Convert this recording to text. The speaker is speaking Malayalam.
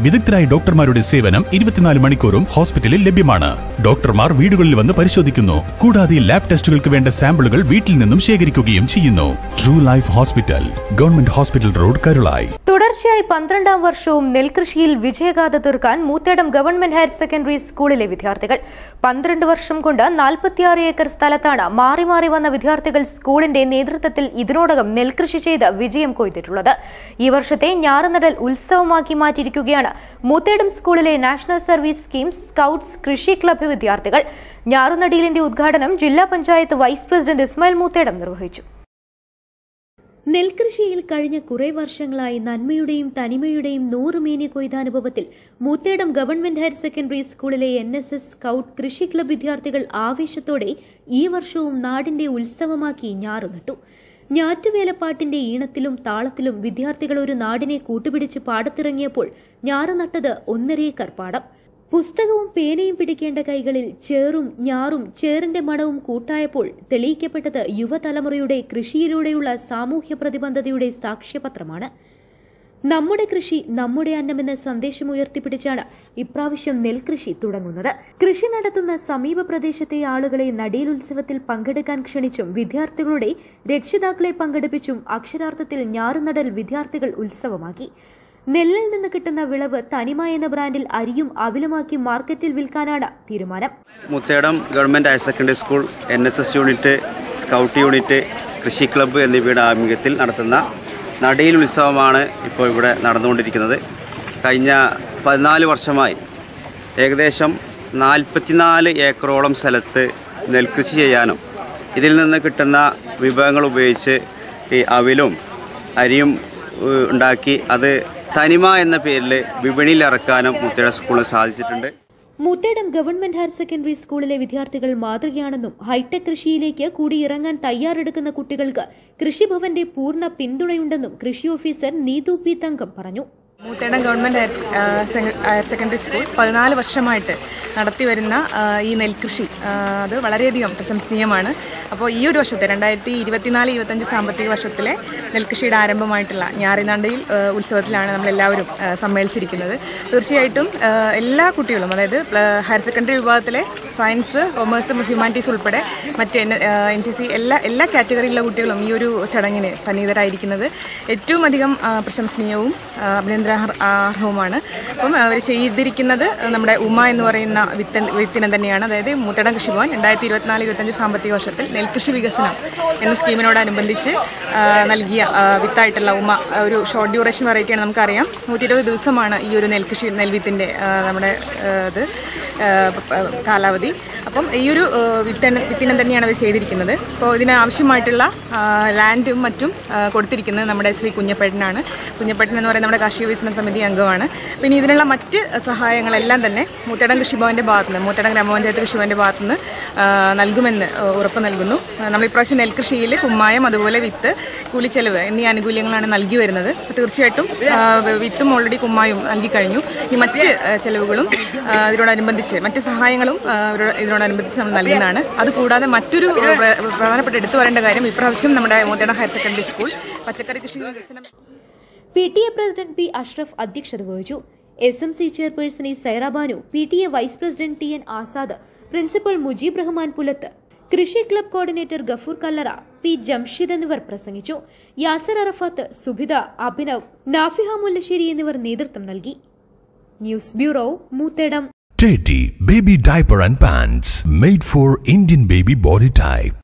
വിദഗ്ധരായ ഡോക്ടർമാരുടെ സേവനം 24 മണിക്കൂറും ഹോസ്പിറ്റലിൽ ലഭ്യമാണ്. ഡോക്ടർമാർ വീടുകളിൽ വന്ന് പരിശോധിക്കുന്നു. കൂടാതെ ലാബ് ടെസ്റ്റുകൾക്ക് വേണ്ട സാമ്പിളുകൾ വീട്ടിൽ നിന്നും ശേഖരിക്കുകയും ചെയ്യുന്നു. True Life Hospital, government hospital road, Karulai. തുടർച്ചയായി 12ാം വർഷവും നെൽകൃഷിയിൽ വിജയഗാഥ തീർക്കാൻ മൂത്തേടം ഗവൺമെന്റ് ഹയർ സെക്കൻഡറി സ്കൂളിലെ വിദ്യാർത്ഥികൾ 12 വർഷം കൊണ്ട് 46 ഏക്കർ സ്ഥലത്താണ് മാറി മാറി വന്ന വിദ്യാർത്ഥികൾ സ്കൂളിന്റെ നേതൃത്വത്തിൽ ഇതിനോടകം നെൽകൃഷി ചെയ്ത് വിജയം കൊയ്തിട്ടുള്ളത്. ഈ വർഷത്തെ ഞാറുനടൽ ഉത്സവമാക്കി മാറ്റിയിരിക്കുകയാണ് മൂത്തേടം സ്കൂളിലെ നാഷണൽ സർവീസ് സ്കീം സ്കൗട്ട്സ് കൃഷി ക്ലബ്ബ് വിദ്യാർത്ഥികൾ. ഞാറുനടീലിന്റെ ഉദ്ഘാടനം ജില്ലാ പഞ്ചായത്ത് വൈസ് പ്രസിഡന്റ് ഇസ്മായിൽ മൂത്തേടം നിർവഹിച്ചു. നെൽകൃഷിയിൽ കഴിഞ്ഞ കുറെ വർഷങ്ങളായി നന്മയുടെയും തനിമയുടെയും 100 മേനി കൊയ്താനുഭവത്തിൽ മൂത്തേടം ഗവൺമെന്റ് ഹയർ സെക്കൻഡറി സ്കൂളിലെ NSS സ്കൗട്ട് കൃഷി ക്ലബ് വിദ്യാർത്ഥികൾ ആവേശത്തോടെ ഈ വർഷവും നാടിന്റെ ഉത്സവമാക്കി ഞാറുനട്ടു. ഞാറ്റുവേലപ്പാട്ടിന്റെ ഈണത്തിലും താളത്തിലും വിദ്യാർത്ഥികൾ ഒരു നാടിനെ കൂട്ടുപിടിച്ച് പാടത്തിറങ്ങിയപ്പോൾ ഞാറുനട്ടത് 1.5 ഏക്കർ പാടം. പുസ്തകവും പേനയും പിടിക്കേണ്ട കൈകളിൽ ചേറും ഞാറും ചേറിന്റെ മണവും കൂട്ടായപ്പോൾ തെളിയിക്കപ്പെട്ടത് യുവതലമുറയുടെ കൃഷിയിലൂടെയുള്ള സാമൂഹ്യ പ്രതിബദ്ധതയുടെ സാക്ഷ്യപത്രമാണ്. നമ്മുടെ കൃഷി നമ്മുടെ അന്നമെന്ന സന്ദേശം ഉയർത്തിപ്പിടിച്ചാണ് ഇപ്രാവശ്യം നെൽകൃഷി തുടങ്ങുന്നത്. കൃഷി നടത്തുന്ന സമീപ പ്രദേശത്തെ ആളുകളെ നടീലുത്സവത്തിൽ പങ്കെടുക്കാൻ ക്ഷണിച്ചും വിദ്യാർത്ഥികളുടെ രക്ഷിതാക്കളെ പങ്കെടുപ്പിച്ചും അക്ഷരാർത്ഥത്തിൽ ഞാറുനടൽ വിദ്യാർത്ഥികൾ ഉത്സവമാക്കി. നെല്ലിൽ നിന്ന് കിട്ടുന്ന വിളവ് തനിമ എന്ന ബ്രാൻഡിൽ അരിയും അവിലുമാക്കി മാർക്കറ്റിൽ വിൽക്കാനാണ് തീരുമാനം. Moothedam government higher secondary school NSS unit, scout unit, കൃഷി ക്ലബ്ബ് എന്നിവയുടെ ആഭിമുഖ്യത്തിൽ നടത്തുന്ന നടീൽ ഉത്സവമാണ് ഇപ്പോൾ ഇവിടെ നടന്നുകൊണ്ടിരിക്കുന്നത്. കഴിഞ്ഞ 14 വർഷമായി ഏകദേശം 44 ഏക്കറോളം സ്ഥലത്ത് നെൽകൃഷി ചെയ്യാനും ഇതിൽ നിന്ന് കിട്ടുന്ന വിഭവങ്ങൾ ഉപയോഗിച്ച് ഈ അവിലും അരിയും ഉണ്ടാക്കി അത് തനിമ എന്ന പേരിൽ വിപണിയിൽ ഇറക്കാനും മൂത്തേടം സ്കൂളിന് സാധിച്ചിട്ടുണ്ട്. മൂത്തേടം ഗവൺമെന്റ് ഹയർ സെക്കൻഡറി സ്കൂളിലെ വിദ്യാർത്ഥികൾ മാതൃകയാണെന്നും ഹൈടെക് കൃഷിയിലേക്ക് കൂടി ഇറങ്ങാൻ തയ്യാറെടുക്കുന്ന കുട്ടികൾക്ക് കൃഷിഭവന്റെ പൂർണ്ണ പിന്തുണയുണ്ടെന്നും കൃഷി ഓഫീസർ നീതു പി തങ്കം പറഞ്ഞു. Moothedam government higher secondary school 14 വർഷമായിട്ട് നടത്തിവരുന്ന ഈ നെൽകൃഷി അത് വളരെയധികം പ്രശംസനീയമാണ്. അപ്പോൾ ഈ ഒരു വർഷത്തെ 2024-25 സാമ്പത്തിക വർഷത്തിലെ നെൽകൃഷിയുടെ ആരംഭമായിട്ടുള്ള ഞാറുനടീൽ ഉത്സവത്തിലാണ് നമ്മളെല്ലാവരും സമ്മേളിച്ചിരിക്കുന്നത്. തീർച്ചയായിട്ടും എല്ലാ കുട്ടികളും, അതായത് ഹയർ സെക്കൻഡറി വിഭാഗത്തിലെ സയൻസ്, കൊമേഴ്സ്, ഹ്യൂമാനിറ്റീസ് ഉൾപ്പെടെ മറ്റ് NCC എല്ലാ കാറ്റഗറിയിലുള്ള കുട്ടികളും ഈ ഒരു ചടങ്ങിന് സന്നിഹിതരായിരിക്കുന്നത് ഏറ്റവും അധികം പ്രശംസനീയവും അഭിനന്ദനാർഹവുമാണ്. അപ്പം അവർ ചെയ്തിരിക്കുന്നത് നമ്മുടെ ഉമ എന്ന് പറയുന്ന വിത്തിനം തന്നെയാണ്. അതായത് മൂത്തേടം കൃഷിഭവൻ 2024-25 സാമ്പത്തിക വർഷത്തിൽ നെൽകൃഷി വികസനം എന്ന സ്കീമിനോടനുബന്ധിച്ച് നൽകിയ വിത്തായിട്ടുള്ള ഉമ ഒരു ഷോർട്ട് ഡ്യൂറേഷൻ വെറൈറ്റിയാണ്. നമുക്കറിയാം 120 ദിവസമാണ് ഈ ഒരു നെൽവിത്തിൻ്റെ നമ്മുടെ ഇത് കാലാവധി. അപ്പം ഈ ഒരു വിത്തിനം തന്നെയാണ് അവർ ചെയ്തിരിക്കുന്നത്. അപ്പോൾ ഇതിനാവശ്യമായിട്ടുള്ള ലാൻഡും മറ്റും കൊടുത്തിരിക്കുന്നത് നമ്മുടെ ശ്രീ കുഞ്ഞപ്പേട്ടനാണ്. കുഞ്ഞപ്പേട്ടൻ എന്ന് പറയുന്നത് നമ്മുടെ കാർഷിക വികസന സമിതി അംഗമാണ്. പിന്നെ ഇതിനുള്ള മറ്റ് സഹായങ്ങളെല്ലാം തന്നെ മൂത്തേടം കൃഷിഭവൻ്റെ ഭാഗത്തുനിന്ന്, മൂത്തേടം ഗ്രാമപഞ്ചായത്ത് കൃഷിഭവൻ്റെ ഭാഗത്തുനിന്ന് നൽകുമെന്ന് ഉറപ്പ് നൽകുന്നു. നമ്മളിപ്രാവശ്യം നെൽകൃഷിയിൽ കുമ്മായം, അതുപോലെ വിത്ത്, കൂലിച്ചെലവ് എന്നീ ആനുകൂല്യങ്ങളാണ് നൽകി വരുന്നത്. തീർച്ചയായിട്ടും വിത്തും ഓൾറെഡി കുമ്മായും നൽകി കഴിഞ്ഞു. ഈ മറ്റ് ചെലവുകളും ഇതിനോടനുബന്ധിച്ച് മറ്റ് സഹായങ്ങളും ഇതിനോടനുബന്ധിച്ച് നമ്മൾ നൽകുന്നതാണ്. അതുകൂടാതെ മറ്റൊരു പ്രധാനപ്പെട്ട എടുത്തു വരേണ്ട കാര്യം, ഇപ്രാവശ്യം നമ്മുടെ മൂത്തേടം ഹയർ സെക്കൻഡറി സ്കൂൾ പച്ചക്കറി കൃഷി വികസനം PTA പ്രസിഡന്റ് P. അഷ്റഫ് അധ്യക്ഷത വഹിച്ചു. SMC chairperson Saira Banu, PTA vice president TN Azad, principal Mujeeb Rahman Pulath, കൃഷി club coordinator Gafoor Kallara, P. Jamshid എന്നിവർ പ്രസംഗിച്ചു. യാസർ അറഫാത്ത്, സുബിത, അഭിനവ്, നാഫിഹ മുല്ലശ്ശേരി എന്നിവർ നേതൃത്വം നൽകി. News bureau, Moothedam. Teddy Baby Diaper and Pants made for Indian baby body type.